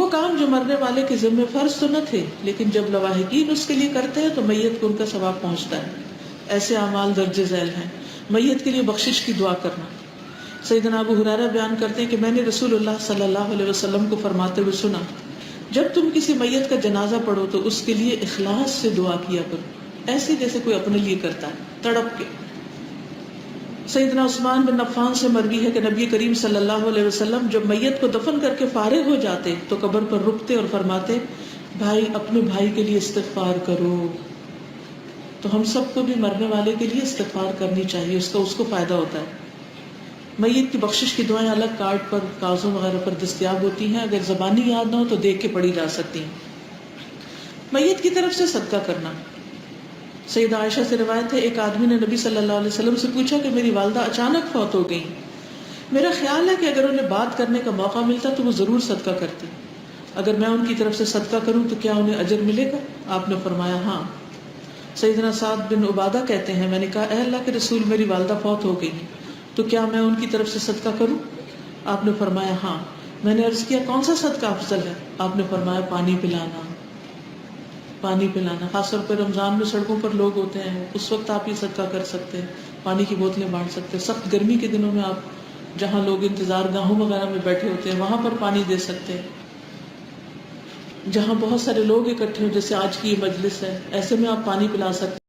وہ کام جو مرنے والے کے ذمہ فرض تو نہ تھے، لیکن جب لواحقین اس کے لیے کرتے ہیں تو میت کو ان کا ثواب پہنچتا ہے. ایسے اعمال درج ذیل ہیں. میت کے لیے بخشش کی دعا کرنا. سیدنا ابو ہریرہ بیان کرتے ہیں کہ میں نے رسول اللہ صلی اللہ علیہ وسلم کو فرماتے ہوئے سنا، جب تم کسی میت کا جنازہ پڑھو تو اس کے لیے اخلاص سے دعا کیا کرو، ایسے جیسے کوئی اپنے لیے کرتا ہے، تڑپ کے. سیدنا عثمان بن عفان سے مروی ہے کہ نبی کریم صلی اللہ علیہ وسلم جب میت کو دفن کر کے فارغ ہو جاتے تو قبر پر رکتے اور فرماتے، بھائی اپنے بھائی کے لیے استغفار کرو. تو ہم سب کو بھی مرنے والے کے لیے استغفار کرنی چاہیے، اس کو فائدہ ہوتا ہے. میت کی بخشش کی دعائیں الگ کارڈ پر، کاغذوں وغیرہ پر دستیاب ہوتی ہیں. اگر زبانی یاد نہ ہو تو دیکھ کے پڑھی جا سکتی ہیں. میت کی طرف سے صدقہ کرنا. سیدہ عائشہ سے روایت ہے، ایک آدمی نے نبی صلی اللہ علیہ وسلم سے پوچھا کہ میری والدہ اچانک فوت ہو گئی، میرا خیال ہے کہ اگر انہیں بات کرنے کا موقع ملتا تو وہ ضرور صدقہ کرتی، اگر میں ان کی طرف سے صدقہ کروں تو کیا انہیں اجر ملے گا؟ آپ نے فرمایا ہاں. سیدنا سعد بن عبادہ کہتے ہیں، میں نے کہا اے اللہ کے رسول، میری والدہ فوت ہو گئی تو کیا میں ان کی طرف سے صدقہ کروں؟ آپ نے فرمایا ہاں. میں نے عرض کیا کون سا صدقہ افضل ہے؟ آپ نے فرمایا پانی پلانا. پانی پلانا، خاص طور پہ رمضان میں سڑکوں پر لوگ ہوتے ہیں، اس وقت آپ یہ صدقہ کر سکتے ہیں، پانی کی بوتلیں بانٹ سکتے ہیں. سخت گرمی کے دنوں میں آپ جہاں لوگ انتظار گاہوں وغیرہ میں بیٹھے ہوتے ہیں وہاں پر پانی دے سکتے ہیں. جہاں بہت سارے لوگ اکٹھے ہو، جیسے آج کی یہ مجلس ہے، ایسے میں آپ پانی پلا سکتے ہیں.